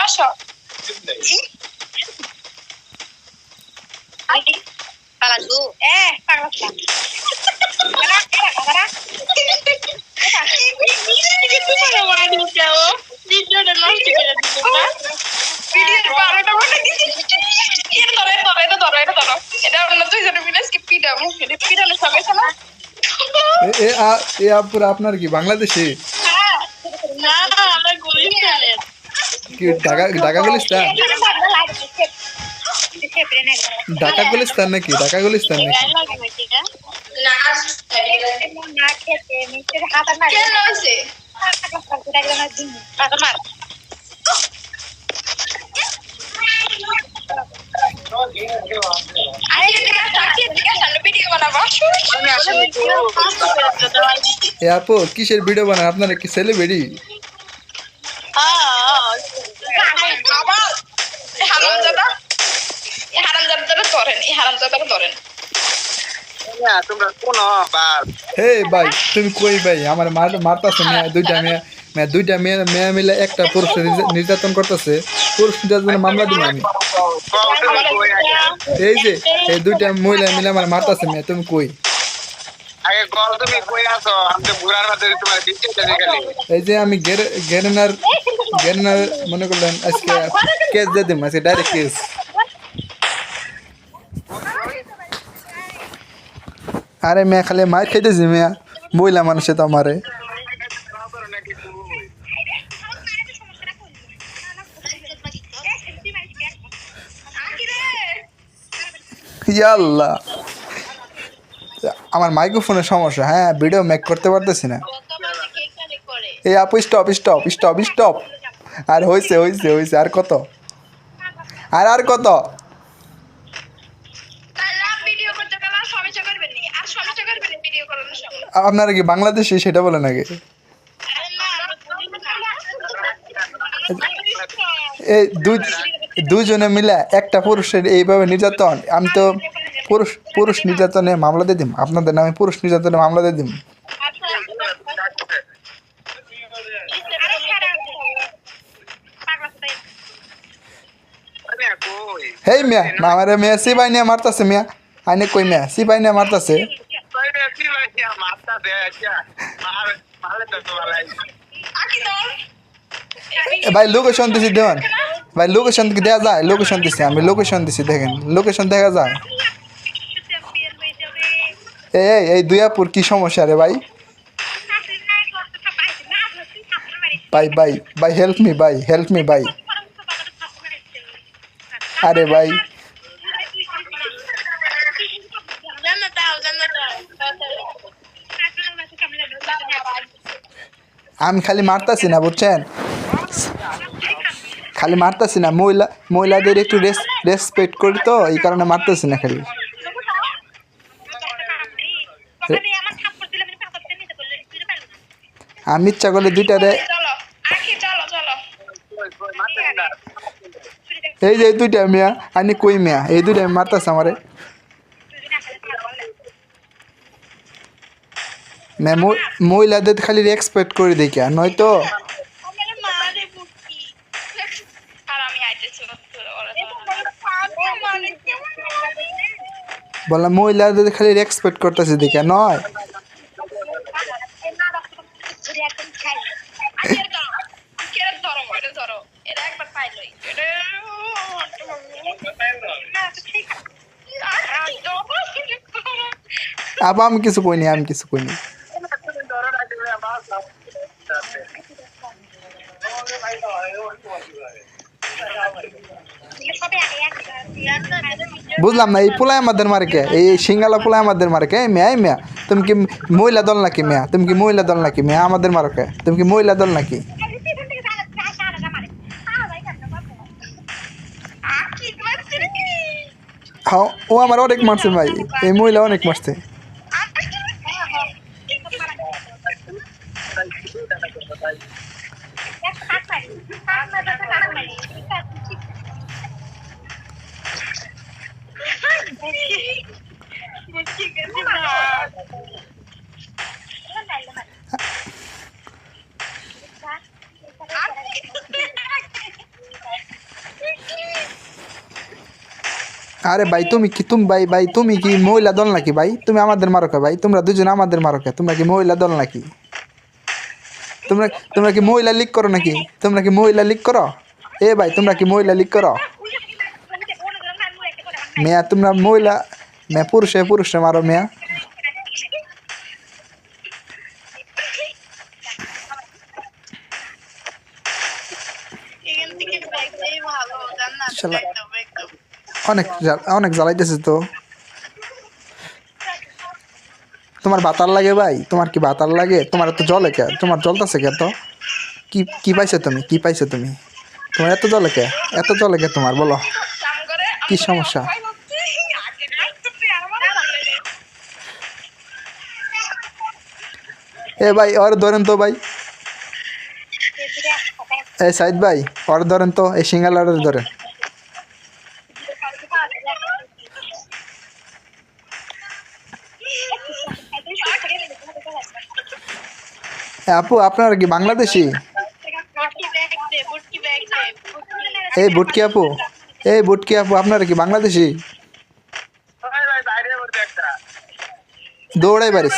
বসো Palazu. পাগলা ভিডিওটা নষ্ট করে দিল না ভিডিওর 12টা বাজে এটা ধরো এটা অন্য দুইজনে মিলে আজকে পিটাবো পিটানো সবাই না এ আপুরা আপনার কি বাংলাদেশি না আমরা গুলিস্তানের কি ঢাকা গুলিস্তান ঢাকা গুলিস্তান নাকি ঢাকা গুলিস্তান নাকি কেন হয়েছে এ আপু কিসের ভিডিও বানান আপনারা কি সেলিব্রিটি হে ভাই তুমি কই ভাই আমার মারতাছে দুইটা মেয়ে মিলে একটা পুরুষ নির্যাতন করতেছে পুরুষ নির্যাতনের মামলা দিব আমি এই যে এই দুইটা মহিলা মিলে আমার মারতাছে মেয়ে তুমি কই এই যে আমি গেরেনার মনে করলেন আজকে কেস দিয়ে দিম আজকে ডাইরেক্ট কেস আরে মেয়ে খালি মার খাইতেছি মেয়া মহিলা মানুষে তো আমারে ইয়াল্লাহ আমার মাইক্রোফোনের সমস্যা হ্যাঁ ভিডিও মেক করতে পারতেছি না এই আপু স্টপ আর হয়েছে আর কত আর কত আপনারা কি বাংলাদেশি সেটা বলেন আগে এই দুজনে মিলে একটা পুরুষের এইভাবে নির্যাতন আমি তো পুরুষ নির্যাতনে মামলা দিয়ে দিম আপনাদের নামে পুরুষ নির্যাতনে মামলা দিয়ে দিম হেই মিয়া আমার মেয়ে সিপাই নিয়ে মারতাছে মিয়া আইনে কই মিয়া সিপাই নিয়ে মারতাছে ভাই লোকেশন দিছি দেন ভাই লোকেশন কি দেওয়া যায় লোকেশন দিছি আমি লোকেশন দিছি দেখেন লোকেশন দেখা যায় এই দুইয়াপুর কি সমস্যা রে ভাই ভাই হেল্প মি ভাই আরে ভাই আমি খালি মারতাছি না বুঝছেন খালি মারতাছি না মহিলাদের একটু রেসপেক্ট করি তো এই কারণে মারতাছি না খালি আমি ইচ্ছা করলে দুইটারে এই যে দুইটা মিয়া আনি কই মিয়া এই দুইটা মারতাছে আমারে মহিলাদের খালি রেসপেক্ট করে দেখি নয়তো বললাম মহিলাদের খালি রেসপেক্ট করতেছে দেখে নয় আবার আমি কিছু কইনি বুঝলাম না এই পোলায় আমাদের মার্কে এই সিঙ্গালা পোলায় আমাদের মার্কে মেয়া তুমি কি মহিলা দল নাকি মেয়া তুমি কি মহিলা দল নাকি মেয়া আমাদের মার্কে তুমি কি মহিলা দল নাকি হ্যাঁ ও আমার অনেক মারছে ভাই এই মহিলা অনেক মারছে আরে ভাই তুমি ভাই তুমি কি মহিলা দল নাকি ভাই? তুমি আমাদের মারো কে ভাই? তোমরা দুজন আমাদের মারো কে? তোমরা কি মহিলা দল নাকি? তোমরা তোমরা কি মহিলা লিগ করো নাকি? তোমরা কি মহিলা লিগ করো? এ ভাই তোমরা কি মহিলা লিগ করো? মেয়া তোমরা মহিলা মেয়া পুরুষে মারো মেয়া। এখান থেকে ব্যাগ দিয়ে ভালো জান্নাত শালা একদম একদম অনেক জ্বালাইতেছে তো। তোমার বাতার লাগে ভাই? তোমার কি বাতার লাগে? তোমার এত জলে কে? তোমার জ্বলতেছে কে? তো কি পাইছো তুমি? কি পাইছো তুমি? তোমার এত জলে কে? এত জলে কে তোমার বলো? কাম করে কি সমস্যা? আগে রাখতে আমার এ ভাই ওর ধরেন তো ভাই। এ সাইদ ভাই ওর ধরেন তো, এই সিঙ্গালারের ধরেন। এ আপু আপনারা কি বাংলাদেশি? এই বুটকি আপু, এই বুটকি আপু আপনারা কি বাংলাদেশি? দৌড়াই পারিস।